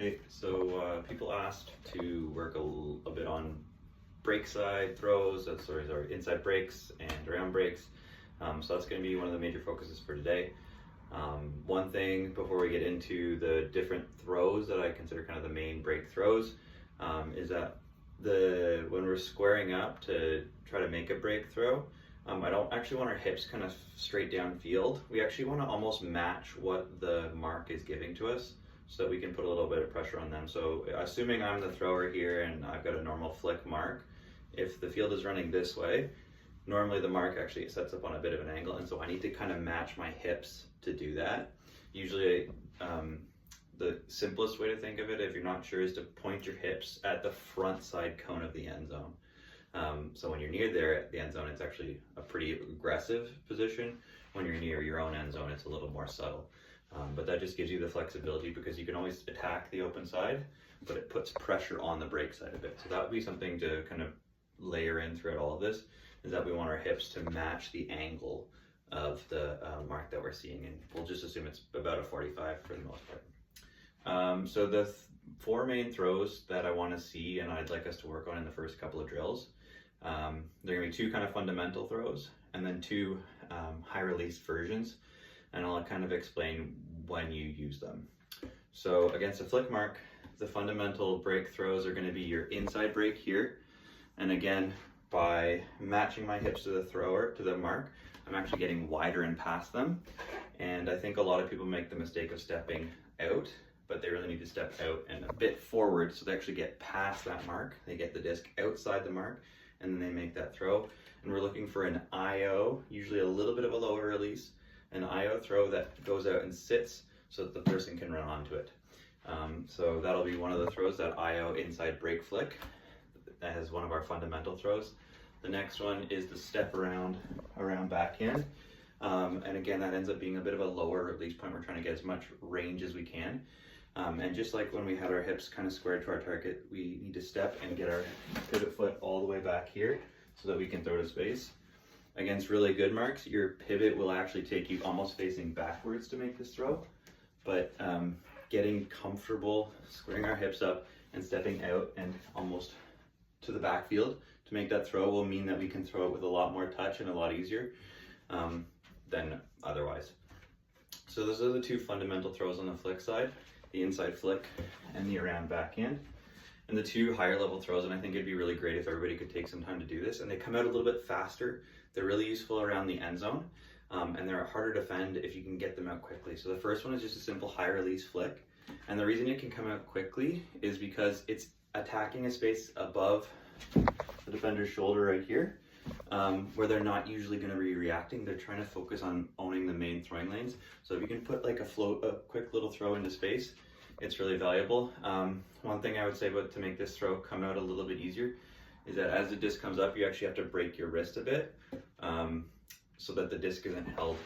Hey, so people asked to work a bit on break side throws, sorry, inside breaks and around breaks. So that's going to be one of the major focuses for today. One thing before we get into the different throws that I consider kind of the main break throws is that when we're squaring up to try to make a break throw, I don't actually want our hips kind of straight down field. We actually want to almost match what the mark is giving to us, so that we can put a little bit of pressure on them. So assuming I'm the thrower here and I've got a normal flick mark, if the field is running this way, normally the mark actually sets up on a bit of an angle, and so I need to kind of match my hips to do that. Usually the simplest way to think of it, if you're not sure, is to point your hips at the front side cone of the end zone. So when you're near there at the end zone, it's actually a pretty aggressive position. When you're near your own end zone, it's a little more subtle. But that just gives you the flexibility, because you can always attack the open side, but it puts pressure on the break side of it. So that would be something to kind of layer in throughout all of this, is that we want our hips to match the angle of the mark that we're seeing, and we'll just assume it's about a 45 for the most part. So the four main throws that I want to see and I'd like us to work on in the first couple of drills, they're going to be two kind of fundamental throws and then two high release versions, and I'll kind of explain when you use them. So against a flick mark, the fundamental break throws are going to be your inside break here, and again, by matching my hips to the thrower, to the mark, I'm actually getting wider and past them. And I think a lot of people make the mistake of stepping out, but they really need to step out and a bit forward so they actually get past that mark. They get the disc outside the mark, and then they make that throw. And we're looking for an IO, usually a little bit of a lower release, an IO throw that goes out and sits so that the person can run onto it. So that'll be one of the throws, that IO inside break flick, as one of our fundamental throws. The next one is the step around backhand. And again, that ends up being a bit of a lower release point. We're trying to get as much range as we can. And just like when we had our hips kind of squared to our target, we need to step and get our pivot foot all the way back here so that we can throw to space. Against really good marks, your pivot will actually take you almost facing backwards to make this throw. But getting comfortable, squaring our hips up and stepping out and almost to the backfield to make that throw will mean that we can throw it with a lot more touch and a lot easier than otherwise. So those are the two fundamental throws on the flick side, the inside flick and the around backhand. And the two higher level throws, and I think it'd be really great if everybody could take some time to do this, and they come out a little bit faster. They're really useful around the end zone, and they're harder to defend if you can get them out quickly. So the first one is just a simple high release flick, and the reason it can come out quickly is because it's attacking a space above the defender's shoulder right here, where they're not usually going to be reacting. They're trying to focus on owning the main throwing lanes. So if you can put like a quick little throw into space, it's really valuable. One thing I would say about to make this throw come out a little bit easier is that as the disc comes up, you actually have to break your wrist a bit so that the disc isn't held.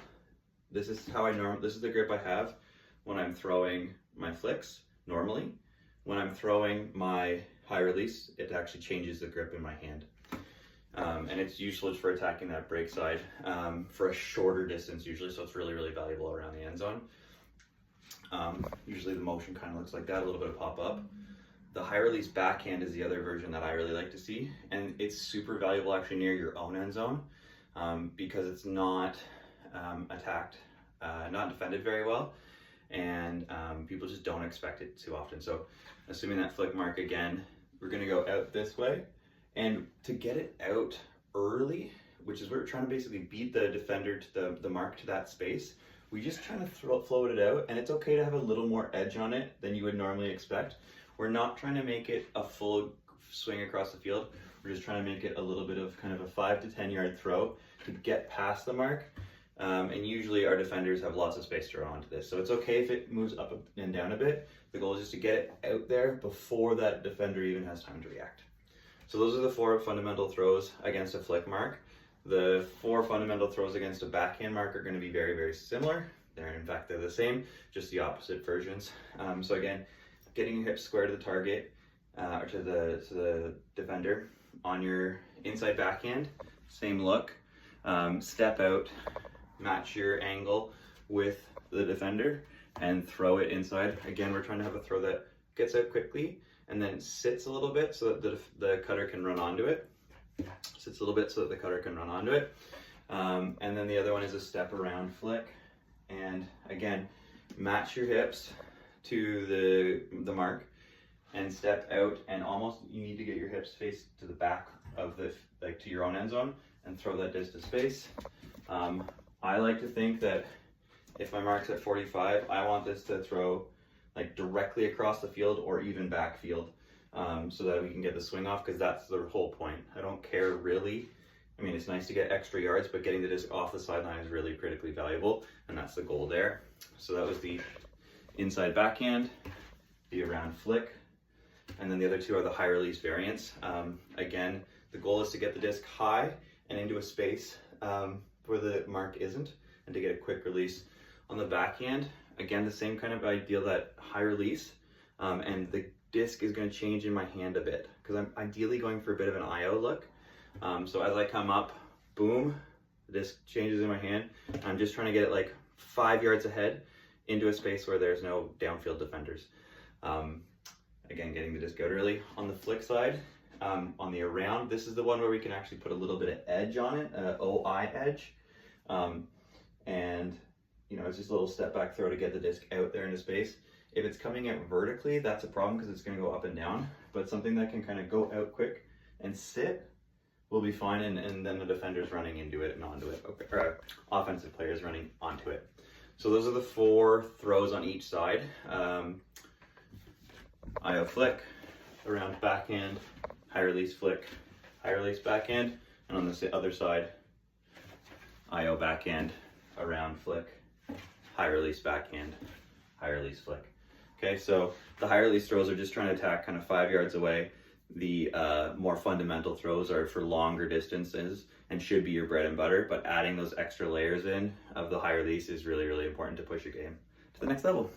This is the grip I have when I'm throwing my flicks normally. When I'm throwing my high release, it actually changes the grip in my hand. And it's useful for attacking that break side for a shorter distance usually, so it's really, really valuable around the end zone. Usually the motion kind of looks like that, a little bit of pop up. The high release backhand is the other version that I really like to see, and it's super valuable actually near your own end zone because it's not attacked, not defended very well, and people just don't expect it too often. So assuming that flick mark again, we're going to go out this way, and to get it out early, which is we're trying to basically beat the defender to the mark to that space, we just trying to float it out, and it's okay to have a little more edge on it than you would normally expect. We're not trying to make it a full swing across the field. We're just trying to make it a little bit of kind of a 5 to 10 yard throw to get past the mark. And usually our defenders have lots of space to run onto this. So it's okay if it moves up and down a bit. The goal is just to get it out there before that defender even has time to react. So those are the four fundamental throws against a flick mark. The four fundamental throws against a backhand mark are going to be very, very similar. In fact, they're the same, just the opposite versions. So again, getting your hips square to the target, or to the defender on your inside backhand, same look. Step out, match your angle with the defender, and throw it inside. Again, we're trying to have a throw that gets out quickly and then sits a little bit so that the cutter can run onto it. Sits a little bit so that the cutter can run onto it. And then the other one is a step around flick. And again, match your hips to the mark and step out, and almost you need to get your hips face to the back of the, like to your own end zone, and throw that disc to space. I like to think that if my mark's at 45, I want this to throw like directly across the field or even backfield, so that we can get the swing off, because that's the whole point. I don't care really. I mean, it's nice to get extra yards, but getting the disc off the sideline is really critically valuable, and that's the goal there. So that was the inside backhand, the around flick, and then the other two are the high release variants. Again, the goal is to get the disc high and into a space where the mark isn't, and to get a quick release. On the backhand, again, the same kind of idea, that high release, and the disc is going to change in my hand a bit, because I'm ideally going for a bit of an IO look. So as I come up, boom, the disc changes in my hand. I'm just trying to get it like 5 yards ahead into a space where there's no downfield defenders. Again, getting the disc out early. On the flick side, on the around, this is the one where we can actually put a little bit of edge on it, OI edge. And you know, it's just a little step back throw to get the disc out there into space. If it's coming out vertically, that's a problem because it's going to go up and down, but something that can kind of go out quick and sit will be fine, and then the defender's running into it and onto it, okay, or offensive players running onto it. So those are the 4 throws on each side. IO flick, around backhand, high release flick, high release backhand, and on the other side, IO backhand, around flick, high release backhand, high release flick. Okay, so the high release throws are just trying to attack kind of 5 yards away. The more fundamental throws are for longer distances and should be your bread and butter, but adding those extra layers in of the high release is really, really important to push your game to the next level.